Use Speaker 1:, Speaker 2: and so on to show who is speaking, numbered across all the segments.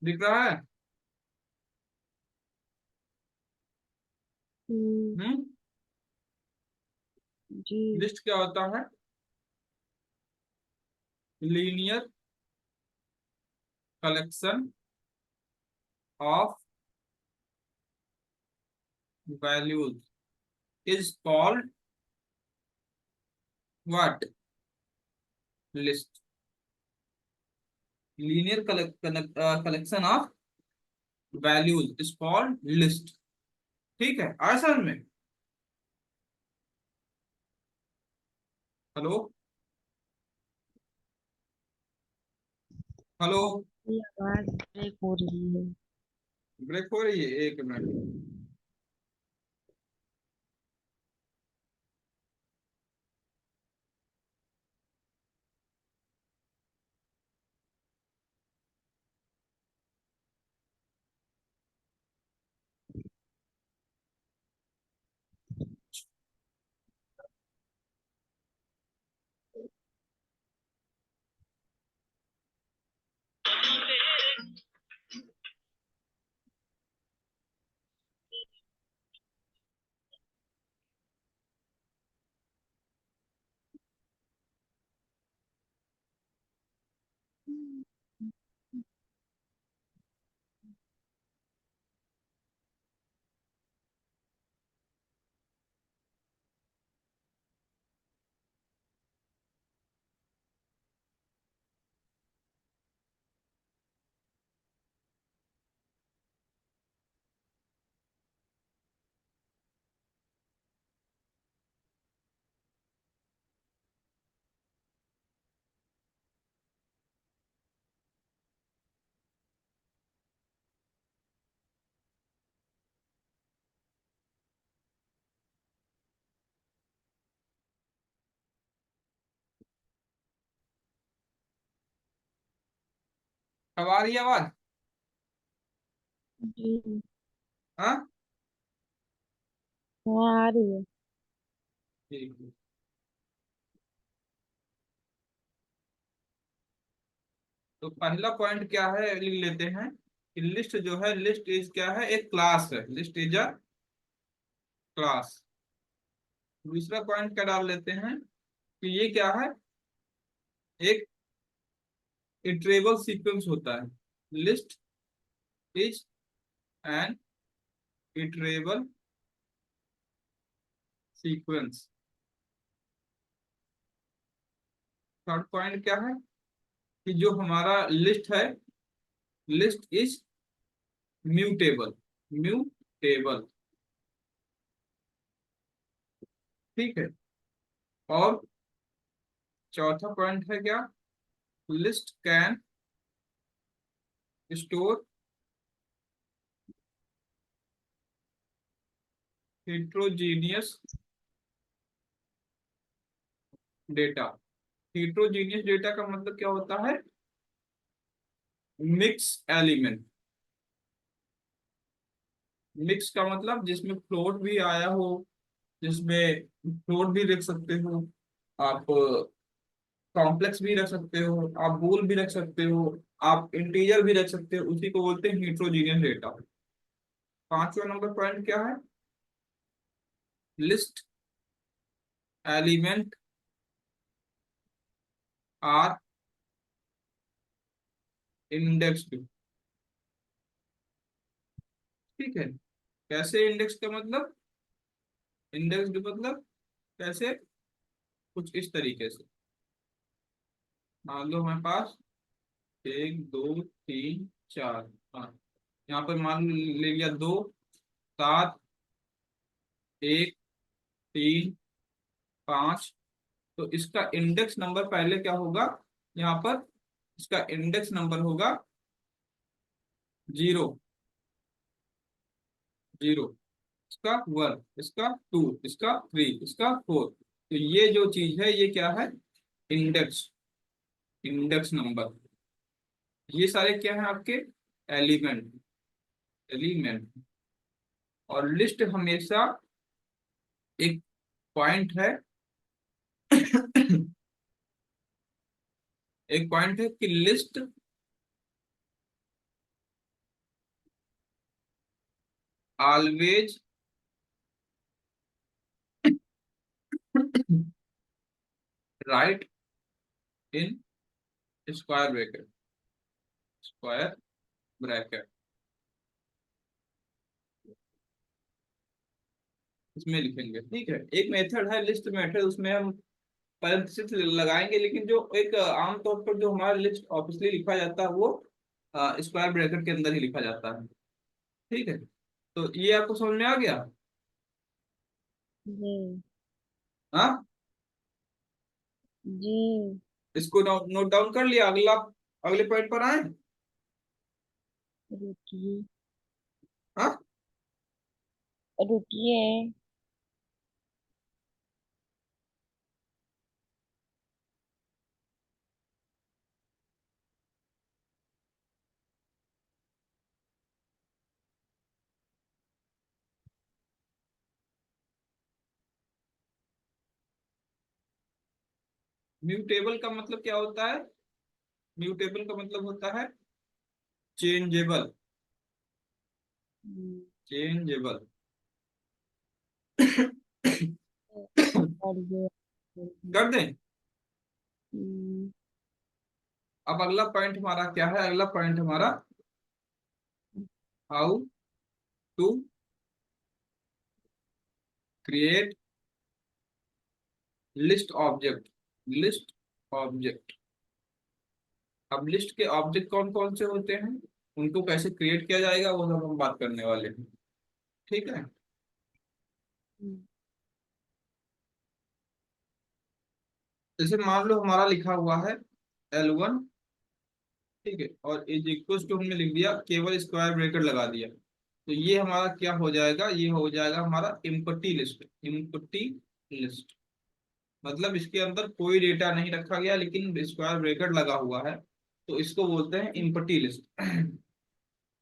Speaker 1: दिख रहा है?
Speaker 2: हम्म,
Speaker 1: हम्म।
Speaker 2: जी।
Speaker 1: लिस्ट क्या होता है? Linear collection of values is called what? List. Linear collection of values is called list. ठीक है, आया समझ में? हेलो? हेलो?
Speaker 2: आपकी आवाज ब्रेक हो रही है।
Speaker 1: ब्रेक हो रही है, एक मिनट। अब आ रही है आवाज?
Speaker 2: जी।
Speaker 1: हाँ।
Speaker 2: हाँ, आ रही है।
Speaker 1: ठीक है। तो पहला पॉइंट क्या है लिख लेते हैं कि लिस्ट जो है, लिस्ट इज क्या है? एक क्लास है। List is a class. दूसरा पॉइंट क्या डाल लेते हैं कि ये क्या है? एक इटरेबल सीक्वेंस होता है। List is an iterable sequence. Third point क्या है कि जो हमारा लिस्ट है, लिस्ट इज म्यूटेबल। म्यूटेबल। ठीक है। और चौथा पॉइंट है क्या? List can store heterogeneous data. heterogeneous data का मतलब क्या होता है? Mix element. मिक्स का मतलब जिसमें फ्लोट भी आया हो, जिसमें फ्लोट भी रख सकते हो आप, कॉम्प्लेक्स भी रख सकते हो आप, बोल भी रख सकते हो आप, इंटीजर भी रख सकते हो, उसी को बोलते हैं heterogeneous डेटा। पांचवा नंबर पॉइंट क्या है? List element are indexed. ठीक है। कैसे इंडेक्स का मतलब? इंडेक्स्ड मतलब कैसे? कुछ इस तरीके से। मान लो हमारे पास एक, दो, तीन, चार, पाँच। यहाँ पर मान ले लिया दो, सात, एक, तीन, पाँच। तो इसका इंडेक्स नंबर पहले क्या होगा? यहाँ पर इसका इंडेक्स नंबर होगा जीरो। जीरो। इसका वन, इसका टू, इसका थ्री, इसका फोर। तो ये जो चीज है ये क्या है? इंडेक्स। Index number. ये सारे क्या है आपके? एलिमेंट। एलिमेंट। और लिस्ट हमेशा एक पॉइंट है। एक पॉइंट है कि list always right in square bracket, square bracket इसमें लिखेंगे। ठीक है, एक मेथड है लिस्ट मेथड, उसमें हम पैरेंथेसिस लगाएंगे, लेकिन जो एक आमतौर पर जो हमारा लिस्ट ऑब्वियसली लिखा जाता है वो स्क्वायर ब्रैकेट के अंदर ही लिखा जाता है। ठीक है, तो ये आपको समझ में आ गया।
Speaker 2: जी।
Speaker 1: हाँ,
Speaker 2: जी।
Speaker 1: इसको नोट डाउन कर लिया, अगला अगले पॉइंट पर आए।
Speaker 2: रुकिए।
Speaker 1: हाँ,
Speaker 2: रुकिए।
Speaker 1: म्यूटेबल का मतलब क्या होता है? म्यूटेबल का मतलब होता है चेंजेबल,
Speaker 2: हम्म,
Speaker 1: चेंजेबल।
Speaker 2: और ये।
Speaker 1: कर दें।
Speaker 2: हम्म,
Speaker 1: अब अगला पॉइंट हमारा क्या है? अगला पॉइंट हमारा how to create list object, list object. अब लिस्ट के ऑब्जेक्ट कौन कौन से होते हैं, उनको कैसे क्रिएट किया जाएगा, वो सब हम बात करने वाले हैं। ठीक है,
Speaker 2: हम्म,
Speaker 1: जैसे मान लो हमारा लिखा हुआ है L1। ठीक है, और इज इक्वल टू हमने लिख दिया, केवल स्क्वायर ब्रैकेट लगा दिया, तो ये हमारा क्या हो जाएगा? ये हो जाएगा हमारा इम्पटी लिस्ट, इम्पटी लिस्ट। मतलब इसके अंदर कोई डेटा नहीं रखा गया लेकिन स्क्वायर ब्रैकेट लगा हुआ है, तो इसको बोलते हैं इम्पटी लिस्ट।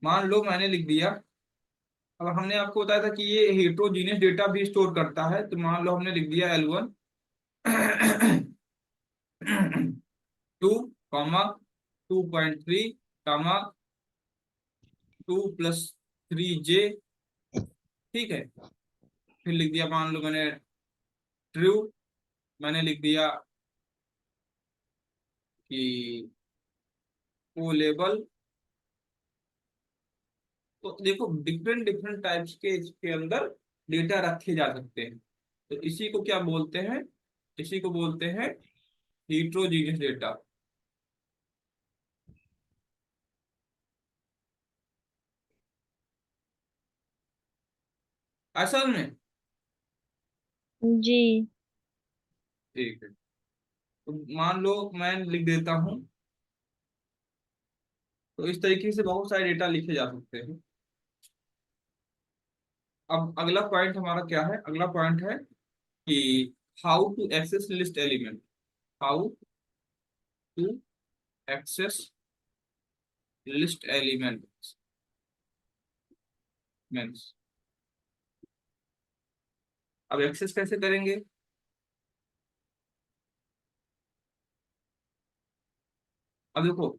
Speaker 1: मान लो मैंने लिख दिया, अब हमने आपको बताया था कि ये हेट्रोजीनियस डेटा भी स्टोर करता है, तो मान लो हमने लिख दिया L1 two comma 2.3 comma 2+3J। ठीक है, फिर लिख दिया, मान लो मैंने ट्रू, मैंने लिख दिया कि ओ लेबल। तो देखो डिफरेंट डिफरेंट टाइप्स के इसके अंदर डेटा रखे जा सकते हैं, तो इसी को क्या बोलते हैं? इसी को बोलते हैं heterogeneous डेटा। असल में
Speaker 2: जी।
Speaker 1: ठीक है, तो मान लो मैं लिख देता हूँ, तो इस तरीके से बहुत सारे डेटा लिखे जा सकते हैं। अब अगला पॉइंट हमारा क्या है? अगला पॉइंट है कि how to access list element, how to access list element means. अब एक्सेस कैसे करेंगे? अब देखो,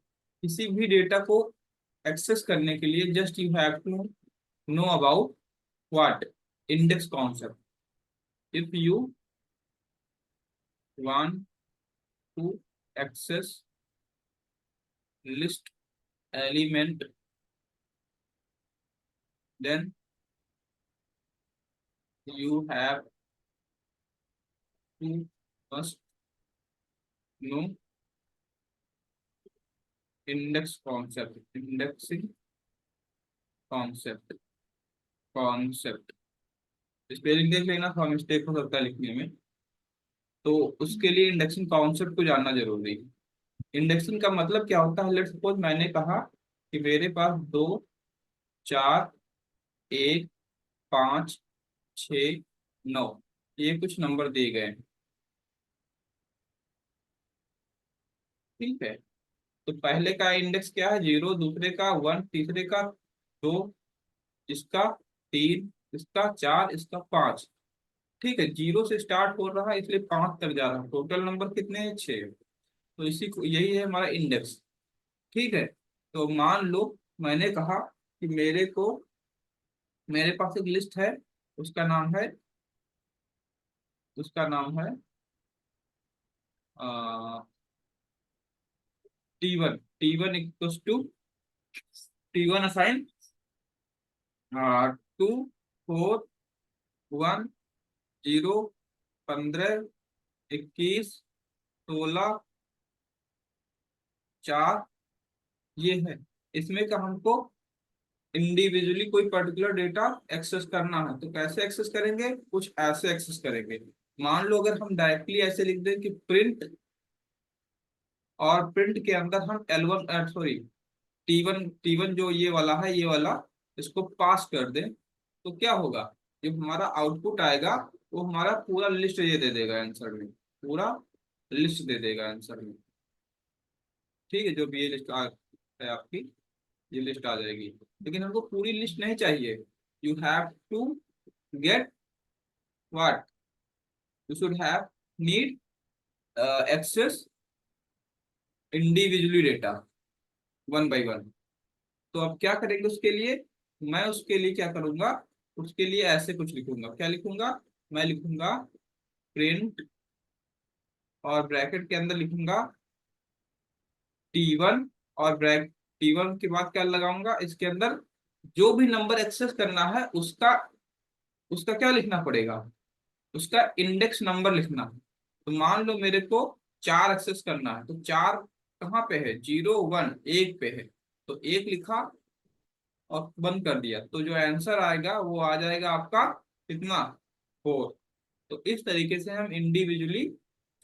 Speaker 1: किसी भी डेटा को एक्सेस करने के लिए just you have to know about what, index concept. If you want to access list element, then you have to must know index concept, indexing concept, concept. Spelling देख लेना, थोड़ा मिस्टेक हो सकता है लिखने में, तो उसके लिए इंडेक्सिंग कॉन्सेप्ट को जानना जरूरी है। इंडेक्सिंग का मतलब क्या होता है? लेट्स सपोज मैंने कहा कि मेरे पास 2, 4, 1, 5, 6, 9, ये कुछ नंबर दिए गए हैं। ठीक है, तो पहले का इंडेक्स क्या है? 0, दूसरे का 1, तीसरे का 2, इसका 3, इसका 4, इसका 5। ठीक है, 0 से स्टार्ट हो रहा है इसलिए 5 तक जा रहा है, टोटल नंबर कितने हैं? 6। तो इसी को, यही है हमारा इंडेक्स। ठीक है, तो मान लो मैंने कहा कि मेरे को मेरे पास एक लिस्ट है, उसका नाम है, उसका नाम है T1। T1 equals to T1 assign 2 4 1 0 15 21 16 4, ये है। इसमें का हमको इंडिविजुअली कोई पर्टिकुलर डेटा एक्सेस करना है, तो कैसे एक्सेस करेंगे, कुछ ऐसे एक्सेस करेंगे। मान लो अगर हम डायरेक्टली ऐसे लिख दें कि प्रिंट, और प्रिंट के अंदर हम L1 सॉरी T1 जो ये वाला है, ये वाला इसको पास कर दें, तो क्या होगा, जो हमारा आउटपुट आएगा वो हमारा पूरा लिस्ट ये दे देगा आंसर में, पूरा लिस्ट दे देगा आंसर में। ठीक है, जो भी ये लिस्ट है आपकी, ये लिस्ट आ जाएगी। लेकिन हमको पूरी लिस्ट नहीं चाहिए। You have to get what, you should have need access individually data one by one. तो अब क्या करेंगे उसके लिए, मैं उसके लिए क्या करूंगा, उसके लिए ऐसे कुछ लिखूंगा। क्या लिखूंगा, मैं लिखूंगा प्रिंट, और ब्रैकेट के अंदर लिखूंगा T1, और ब्रैकेट T1 के बाद क्या लगाऊंगा, इसके अंदर जो भी नंबर एक्सेस करना है उसका, उसका क्या लिखना पड़ेगा, उसका इंडेक्स नंबर लिखना। तो मान लो मेरे को 4 एक्सेस करना है, तो 4 कहाँ पे है, 0 1 1 पे है, तो 1 लिखा और बंद कर दिया, तो जो आंसर आएगा वो आ जाएगा आपका कितना, 4। तो इस तरीके से हम इंडिविजुअली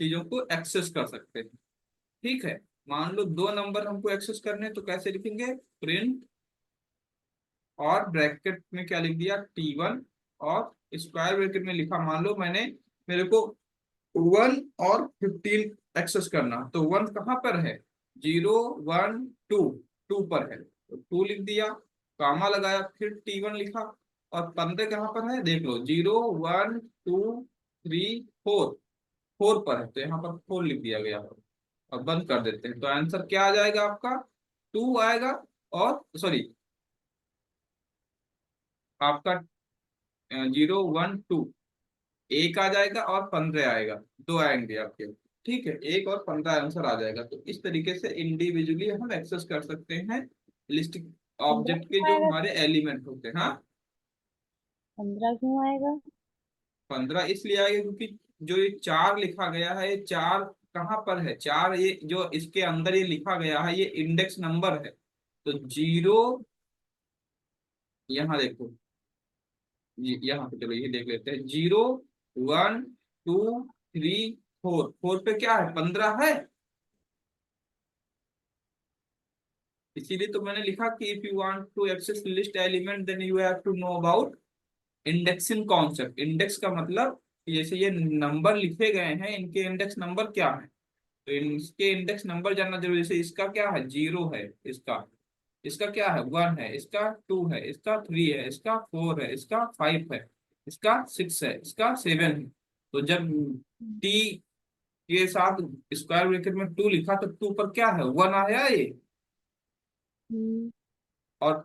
Speaker 1: चीजों को एक्सेस कर सकते हैं। ठीक है, मान लो 2 नंबर हमको एक्सेस करने हैं, तो कैसे लिखेंगे, प्रिंट, और ब्रैकेट में क्या लिख दिया, T1, और स्क्वायर ब्रैकेट में लिखा, मान लो मैंने, मेरे को 1 और 15 एक्सेस करना, तो 1 कहाँ पर है, 0 1 2, 2 पर है, तो 2 लिख दिया, कामा लगाया, फिर T1 लिखा, और 15 कहाँ पर है, देख लो, 0 1 2 3 4, 4 पर है, तो यहाँ पर 4 लिख दिया गया। और बंद कर देते हैं, तो आंसर क्या आ जाएगा आपका, 2 आएगा, और सॉरी आपका 0 1 2, एक आ जाएगा और 15 आएगा, 2 आएंगे आपके। ठीक है, 1 और 15 आंसर आ जाएगा। तो इस तरीके से इंडिविजुअली हम एक्सेस कर सकते हैं लिस्ट
Speaker 2: 15
Speaker 1: ऑब्जेक्ट के
Speaker 2: क्यों
Speaker 1: जो
Speaker 2: आएगा?
Speaker 1: हमारे एलिमेंट होते हैं। हाँ,
Speaker 2: 15 क्यों आएगा?
Speaker 1: 15 इसलिए आएगा क्योंकि जो ये 4 लिखा गया है, ये 4 कहाँ पर है, 4 ये जो इसके अंदर ये लिखा गया है, ये इंडेक्स नंबर है। तो 0, यहाँ देखो, यहाँ पे चलो ये देख लेते हैं, 0 1 2 3 4, 4 पे क्या है, 15 है। इसीलिए तो मैंने लिखा कि if you want to access list element then you have to know about indexing concept. Index का मतलब कि जैसे ये नंबर लिखे गए हैं, इनके इंडेक्स नंबर क्या है, तो इसके इंडेक्स नंबर जानना जरूरी है। जैसे इसका क्या है, 0 है, इसका इसका क्या है, 1 है, इसका 2 है, इसका 3 है, इसका 4 है, इसका 5 है, इसका 6 है, इसका 7 है। तो जब टी के साथ स्क्वायर ब्रैकेट में 2 लिखा, तो 2 पर क्या है, 1 आया ये,
Speaker 2: हम्म।
Speaker 1: और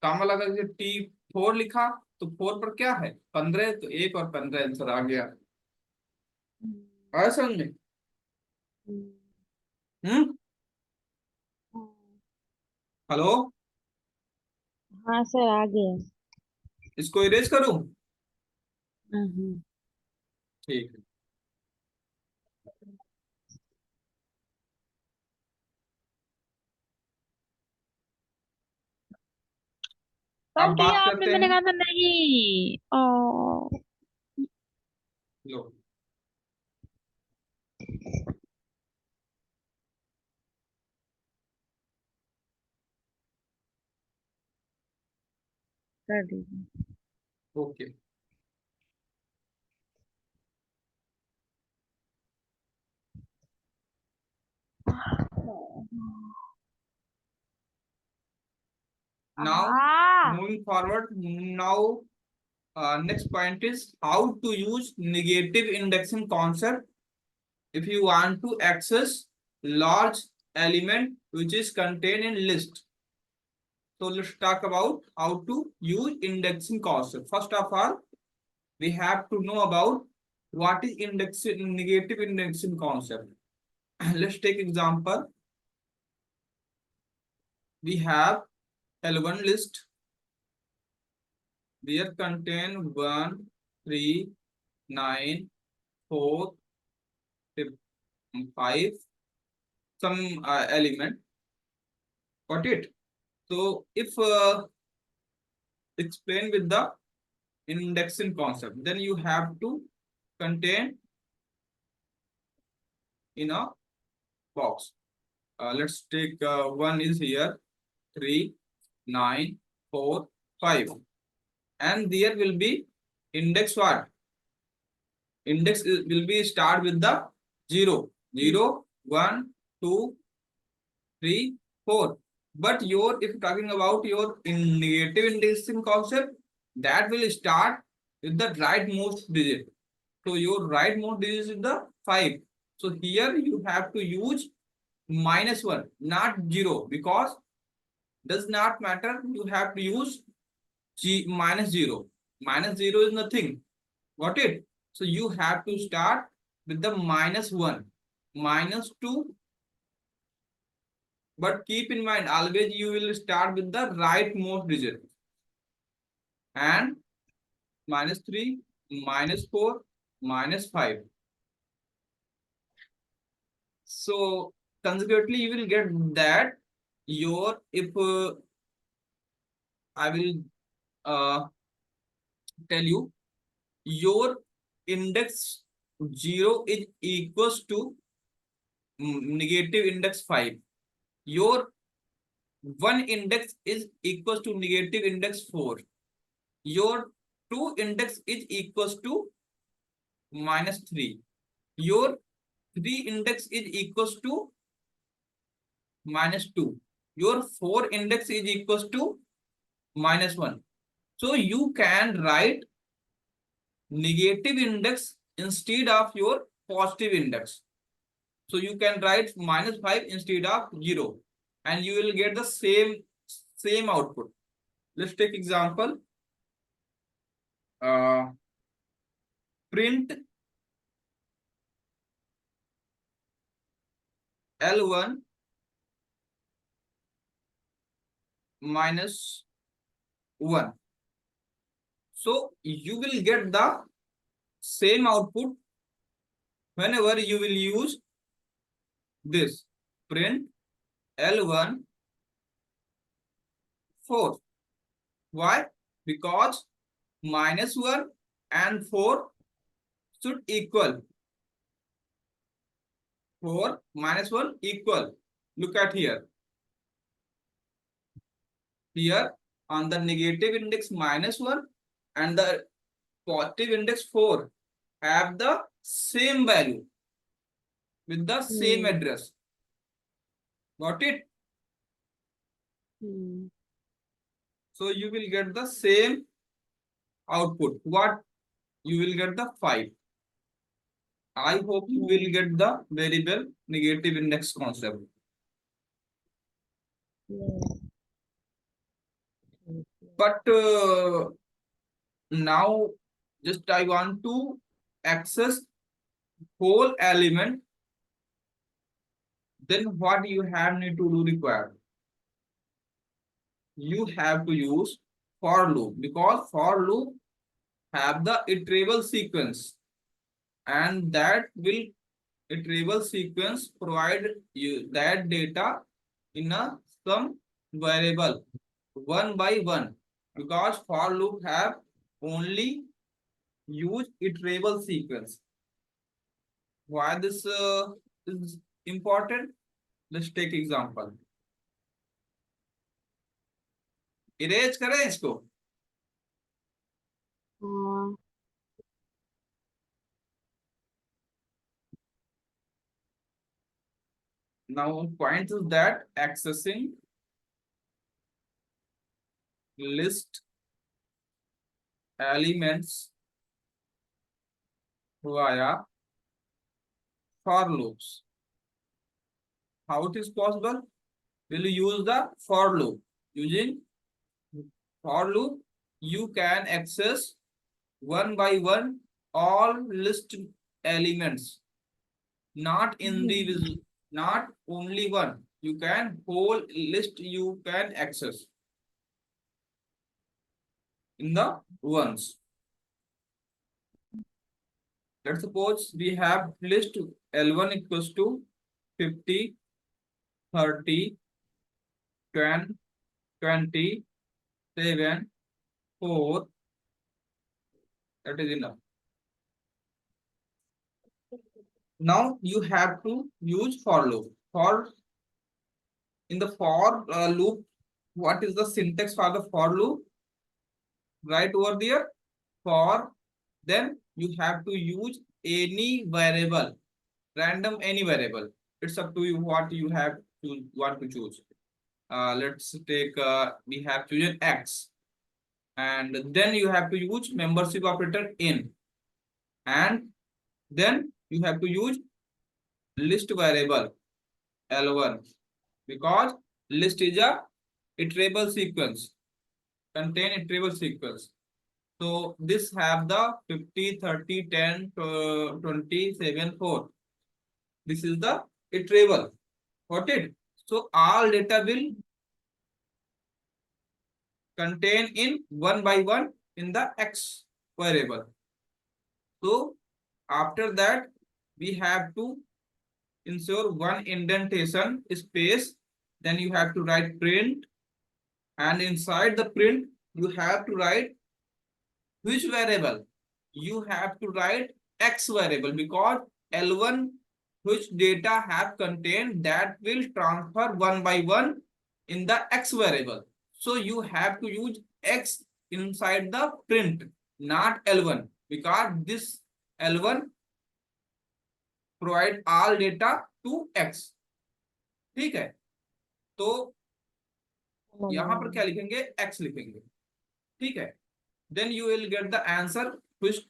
Speaker 1: कामा लगा के T4 लिखा, तो 4 पर क्या है, 15, तो 1 और 15 आंसर आ गया।
Speaker 2: हम्म,
Speaker 1: आया समझ में?
Speaker 2: हम्म,
Speaker 1: हम्म। हेलो,
Speaker 2: हाँ सर, आ गया।
Speaker 1: इसको इरेज करूं?
Speaker 2: हम्म।
Speaker 1: ठीक है,
Speaker 2: कर
Speaker 1: अब
Speaker 2: दिया
Speaker 1: बात
Speaker 2: आपने,
Speaker 1: करते
Speaker 2: मैंने
Speaker 1: हैं।
Speaker 2: कहा था नहीं। ओ।
Speaker 1: लो,
Speaker 2: कर दीजिए।
Speaker 1: ओके। Now,
Speaker 2: हाँ।
Speaker 1: moving forward, now next point is how to use negative indexing concept if you want to access large element which is contained in list. So let's talk about how to use indexing concept. First of all, we have to know about what is indexing, negative indexing concept. Let's take example. We have L1 list where contain 1, 3, 9, 4, 5, some element. Got it? So if explain with the indexing concept, then you have to contain in a box. Let's take one is here, 3, 9, 4, 5, and there will be index what? Index will be start with the 0, 0, 1, 2, 3, 4. But your if talking about your negative indexing concept, that will start with the rightmost digit. So your rightmost digit is the 5. So here you have to use -1, not 0, because does not matter. You have to use -0. -0 is nothing. Got it? So you have to start with the -1, -2. But keep in mind, always you will start with the rightmost digit. And -3, -4, -5. So consequently, you will get that your if I will tell you your index 0 is equals to negative index 5. Your one index is equals to negative index 4. Your two index is equals to -3. Your three index is equals to -2. Your 4 index is equals to -1. So you can write negative index instead of your positive index. So you can write -5 instead of 0, and you will get the same output. Let's take example. Print L1 -1. So you will get the same output whenever you will use this print L1 4. Why? Because -1 and 4 should equal. 4 -1 equal. Look at here. Here on the negative index -1 and the positive index 4 have the same value with the same address. Got it? So you will get the same output. What? You will get the 5. I hope you will get the variable negative index concept. But now just I want to access whole element. Then what you have need to do required? You have to use for loop, because for loop have the iterable sequence, and that will iterable sequence provide you that data in a some variable one by one, because for loop have only use iterable sequence. Why this is important? Let's take example. Erase करें इसको. Now point is that accessing list elements via for loops. How it is possible? Will you use the for loop using For loop, you can access one by one all list elements, not individual, not only one. You can whole list you can access in the ones. Let's suppose we have list L1 equals to 50, 30, 10, 20, 7, 4. That is enough. Now you have to use for loop. For in the for loop, what is the syntax for the for loop? Right over there, for, then you have to use any variable, random any variable. It's up to you what you have to want to choose. Let's take we have chosen X, and then you have to use membership operator in, and then you have to use list variable L1, because list is a iterable sequence, contain iterable sequence. So this have the 50, 30, 10, 20, 7, 4. This is the iterable. Got it? So all data will contain in one by one in the X variable. So after that, we have to ensure one indentation space. Then you have to write print, and inside the print, you have to write which variable. You have to write X variable, because L1 which data have contained that will transfer one by one in the X variable. So you have to use X inside the print, not L1, because this L1 provide all data to X. ठीक है, तो यहाँ पर क्या लिखेंगे, X लिखेंगे. ठीक है, then you will get the answer which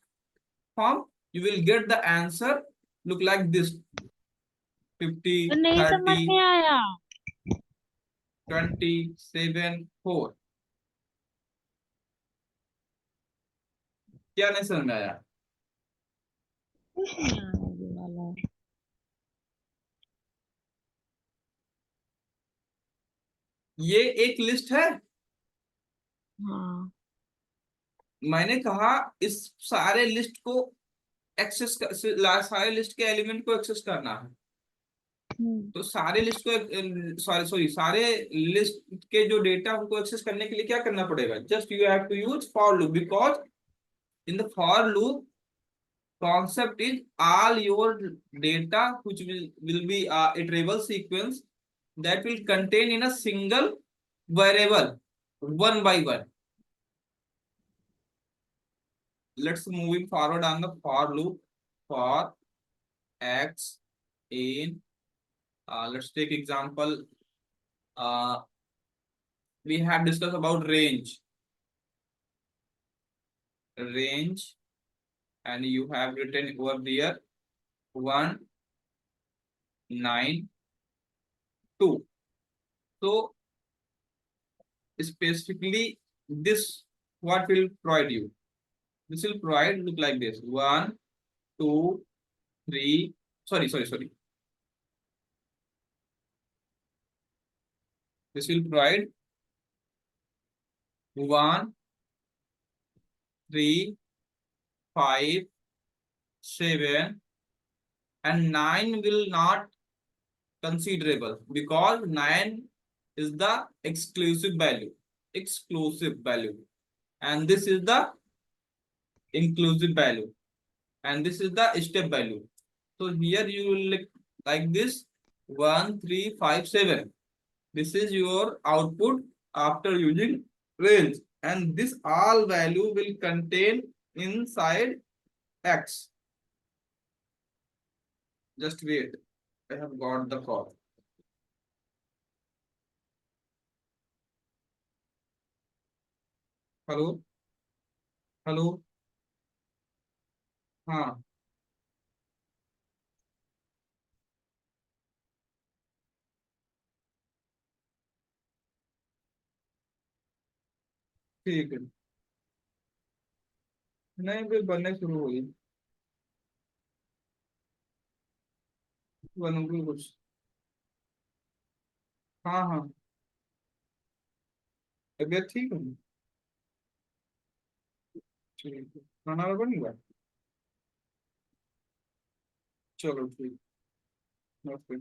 Speaker 1: form. You will get the answer look like this: 50,
Speaker 2: तो नहीं समझ
Speaker 1: 30,
Speaker 2: में आया.
Speaker 1: 20, 7, 4. क्या नहीं समझ में आया?
Speaker 2: कुछ नहीं आया ये वाला.
Speaker 1: ये एक लिस्ट है.
Speaker 2: हाँ.
Speaker 1: मैंने कहा इस सारे लिस्ट को एक्सेस कर, सारे लिस्ट के एलिमेंट को एक्सेस करना है. तो सारे लिस्ट को सॉरी सॉरी सारे लिस्ट के जो डेटा उनको एक्सेस करने के लिए क्या करना पड़ेगा? Just you have to use for loop, because in the for loop concept is all your data which will be a iterable sequence that will contain in a single variable one by one. Let's moving forward on the for loop. For X in let's take example, we have discussed about range, and you have written over there 1, 9, 2. So specifically this what will provide you? This will provide look like this: 1, 2, 3. Sorry. This will provide 1, 3, 5, 7, and 9 will not considerable, because 9 is the exclusive value. And this is the inclusive value, and this is the step value. So here you will like this: 1, 3, 5, 7. This is your output after using range, and this all value will contain inside X. Just wait, I have got the call. Hello, hello. हाँ, ठीक है। नहीं भाई, बनने शुरू हुई। बनूंगी कुछ। हाँ हाँ। तबीयत ठीक है। ठीक है, खाना वाना बन गया। चलो ठीक। ओके।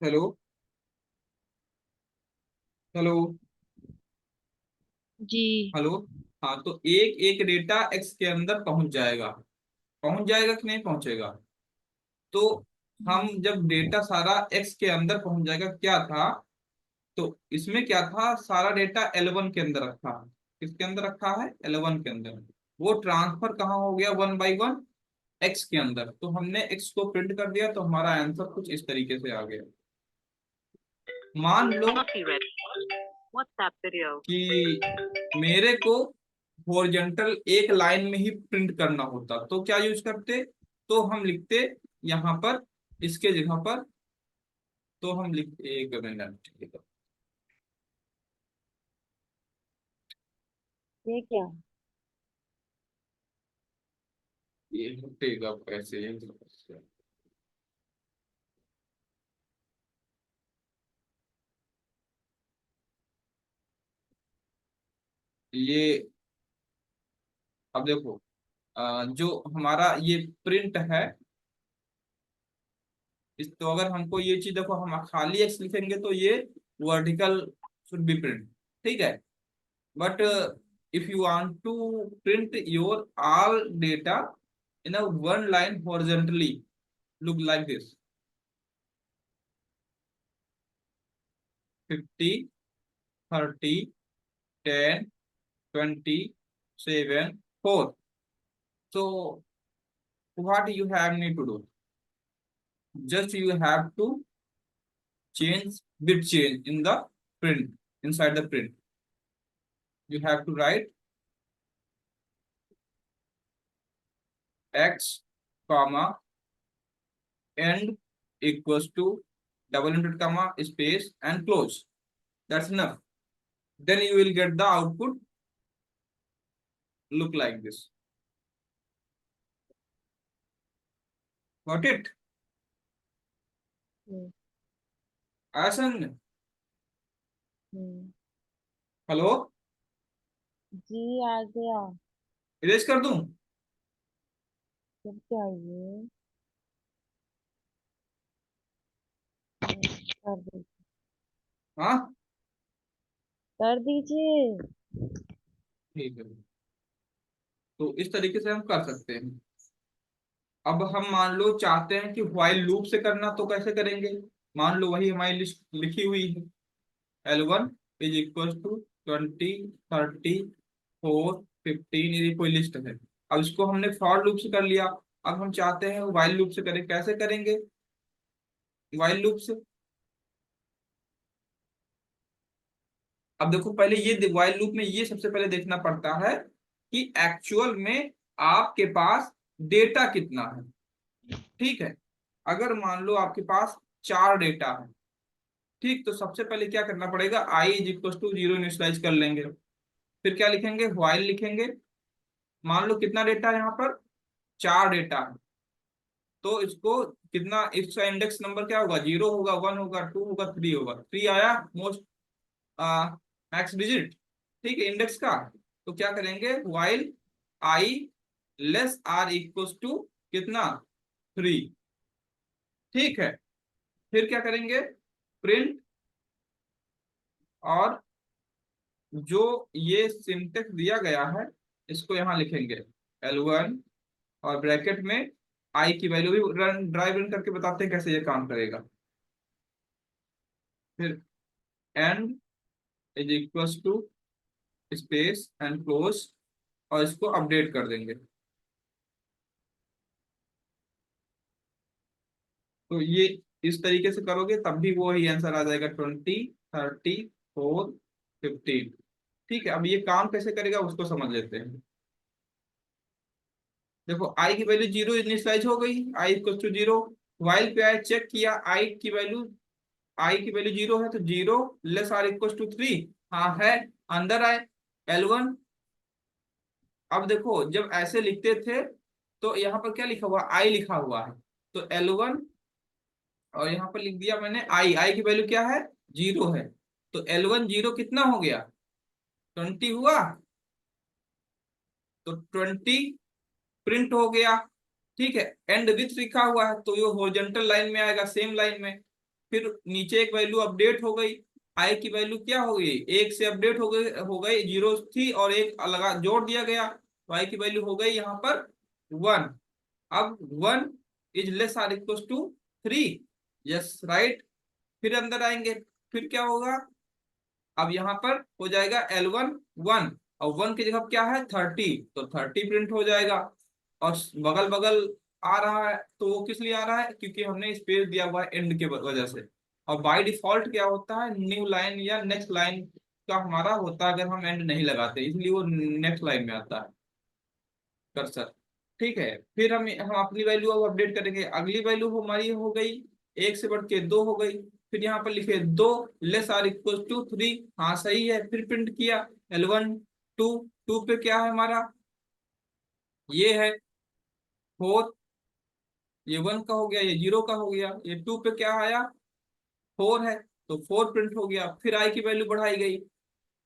Speaker 1: हेलो। हेलो।
Speaker 2: जी।
Speaker 1: हेलो। हाँ, तो एक एक डेटा एक्स के अंदर पहुंच जाएगा। पहुंच जाएगा कि नहीं पहुंचेगा? तो हम जब डेटा सारा एक्स के अंदर पहुंच जाएगा, क्या था, तो इसमें क्या था, सारा डेटा L1 के अंदर रखा है। किसके अंदर रखा है? L1 के अंदर। वो ट्रांसफर कहाँ हो गया, 1/1 एक्स के अंदर। तो हमने एक्स को प्रिंट कर दिया, तो हमारा आंसर कुछ इस तरीके से आ गया। मान लो
Speaker 2: WhatsApp video.
Speaker 1: कि मेरे को हॉरिजॉन्टल एक लाइन में ही प्रिंट करना होता, तो क्या यूज करते? तो हम लिखते यहाँ पर, इसके जगह पर, तो हम लिखते, एक मिनट,
Speaker 2: ये क्या?
Speaker 1: ये हटेगा कैसे? ये, अब देखो, जो हमारा ये प्रिंट है, इस, तो अगर हमको ये चीज, देखो हम खाली एक्स लिखेंगे तो ये वर्टिकल शुड बी प्रिंट, ठीक है। But if you want to print your all data in a one line horizontally, look like this: 50, 30, 10, 20, 7, 4. So what you have need to do, just you have to change bit change in the print, inside the print you have to write x comma end equals to double inverted comma space and close. That's enough. Then you will get the output look like this. Got it?
Speaker 2: हम्म।
Speaker 1: आसन।
Speaker 2: हम्म।
Speaker 1: Hello.
Speaker 2: जी आ गया।
Speaker 1: Erase कर दूं?
Speaker 2: जब चाहिए कर दीजिए।
Speaker 1: हाँ।
Speaker 2: कर दीजिए।
Speaker 1: ठीक है, तो इस तरीके से हम कर सकते हैं। अब हम मान लो चाहते हैं कि व्हाइल लूप से करना, तो कैसे करेंगे? मान लो वही हमारी लिस्ट लिखी हुई है, L1 इज इक्वल टू 20, 30, 4, 15, ये कोई लिस्ट है। अब इसको हमने फॉर लूप से कर लिया। अब हम चाहते हैं व्हाइल लूप से करें, कैसे करेंगे व्हाइल लूप से? अब देखो, पहले ये व्हाइल लूप में ये सबसे पहले देखना पड़ता है कि एक्चुअल में आपके पास डेटा कितना है। ठीक है, अगर मान लो आपके पास 4 डेटा है, ठीक, तो सबसे पहले क्या करना पड़ेगा, I is equal to 0 initialize कर लेंगे। फिर क्या लिखेंगे, व्हाइल लिखेंगे। मान लो कितना डेटा है यहाँ पर, 4 डेटा है, तो इसको कितना, इसका इंडेक्स नंबर क्या होगा, 0 होगा, 1 होगा, 2 होगा, 3 होगा। 3 आया मोस्ट मैक्स डिजिट, ठीक है, इंडेक्स का। तो क्या करेंगे, while I less or equal to कितना, 3। ठीक है, फिर क्या करेंगे, प्रिंट, और जो ये सिंटेक्स दिया गया है इसको यहाँ लिखेंगे, L1, और ब्रैकेट में आई की वैल्यू भी रन ड्राइव रन करके बताते हैं कैसे ये काम करेगा। फिर end is equals to space end close, और इसको अपडेट कर देंगे। तो ये इस तरीके से करोगे तब भी वो ही आंसर आ जाएगा, 20, 30, 4, 15। ठीक है, अब ये काम कैसे करेगा उसको समझ लेते हैं। देखो आई की वैल्यू 0 इनिशियलाइज हो गई, आई इक्वल टू 0। वाइल पे आए, चेक किया आई की वैल्यू आई की वैल्यू 0 है, तो 0 लेस आर इक्वल टू 3। हाँ है, अंदर आए L1। अब देखो जब ऐसे लिखते थे तो यहाँ पर क्या लिखा हुआ, आई लिखा हुआ है, तो L1, और यहाँ पर लिख दिया मैंने आई, आई की वैल्यू क्या है, 0 है। तो L1 0 कितना हो गया, 20 हुआ, तो 20 प्रिंट हो गया। ठीक है, एंड विथ लिखा हुआ है तो ये हॉरिजॉन्टल लाइन में आएगा, सेम लाइन में। फिर नीचे एक वैल्यू अपडेट हो गई, आई की वैल्यू क्या हो गई, एक से अपडेट हो गई, 0 थी और एक लगा जोड़ दिया गया, तो आई की वैल्यू हो गई यहाँ पर 1। अब 1 is less or equal to 3, yes right. फिर अंदर आएंगे, फिर क्या होगा, अब यहाँ पर हो जाएगा L1 1, और 1 की जगह क्या है 30, तो 30 प्रिंट हो जाएगा। और बगल बगल आ रहा है, तो वो किस लिए आ रहा है, क्योंकि हमने स्पेस दिया हुआ है एंड के वजह से। और बाय डिफॉल्ट क्या होता है, न्यू लाइन या नेक्स्ट लाइन का हमारा होता है, अगर हम एंड नहीं लगाते, इसलिए वो नेक्स्ट लाइन में आता है कर्सर। ठीक है, फिर हम अपनी वैल्यू अब अपडेट करेंगे, अगली वैल्यू हमारी हो गई, एक से बढ़ के 2 हो गई। फिर यहाँ पर लिखे 2 लेस आर इक्वल टू 3। हाँ सही है, फिर प्रिंट किया L1 2, 2 पे क्या है हमारा, ये है 4, ये 1 का हो गया, ये 0 का हो गया, ये 2 पे क्या आया 4 है, तो 4 प्रिंट हो गया। फिर आई की वैल्यू बढ़ाई गई,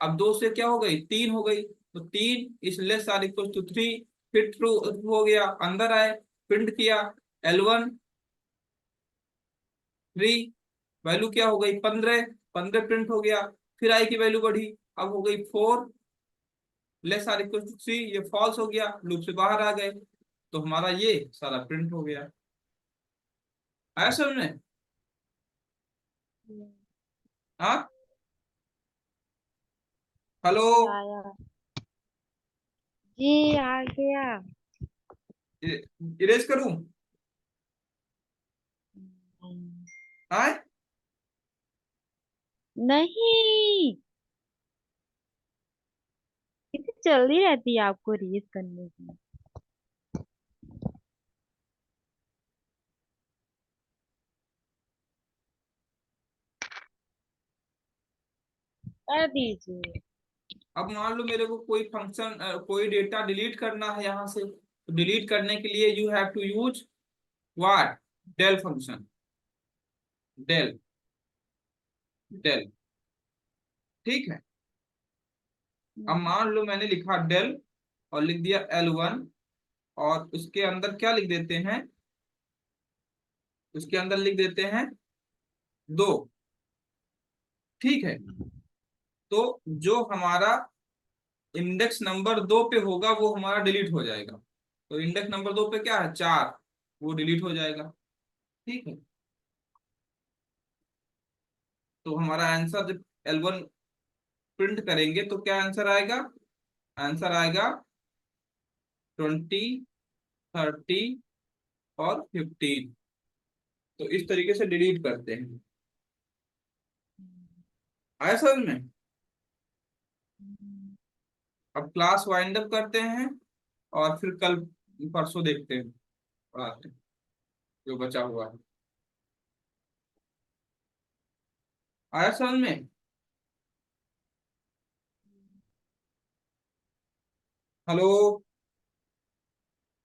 Speaker 1: अब 2 से क्या हो गई 3 हो गई, तो 3 इस लेस आर इक्वल टू 3। फिर ट्रू हो गया, अंदर आए, प्रिंट किया L1 3, वैल्यू क्या हो गई 15, 15 प्रिंट हो गया। फिर आई की वैल्यू बढ़ी, अब हो गई 4 लेस आर इक्वल टू 3, ये फॉल्स हो गया, लूप से बाहर आ गए, तो हमारा ये सारा प्रिंट हो गया। आया समझ में? हाँ, हेलो,
Speaker 2: जी आया। जी आ गया।
Speaker 1: इरेज करूं?
Speaker 2: हम्म,
Speaker 1: हाँ,
Speaker 2: नहीं, कितनी जल्दी रहती है आपको रीड करने की। कर दीजिए।
Speaker 1: अब मान लो मेरे को कोई फंक्शन, कोई डेटा डिलीट करना है यहाँ से, तो डिलीट करने के लिए you have to use what, del function, del, del. ठीक है, अब
Speaker 2: हम्म,
Speaker 1: मान लो मैंने लिखा डेल और लिख दिया L1, और उसके अंदर क्या लिख देते हैं, उसके अंदर लिख देते हैं 2। ठीक है, तो जो हमारा इंडेक्स नंबर 2 पे होगा वो हमारा डिलीट हो जाएगा। तो इंडेक्स नंबर 2 पे क्या है 4, वो डिलीट हो जाएगा। ठीक है, तो हमारा आंसर जब L1 प्रिंट करेंगे तो क्या आंसर आएगा, आंसर आएगा 20, 30 और 15। तो इस तरीके से डिलीट करते हैं। आया समझ में?
Speaker 2: हम्म,
Speaker 1: अब क्लास वाइंड अप करते हैं, और फिर कल परसों देखते हैं, पढ़ाते हैं जो बचा हुआ है। आया समझ में? हेलो।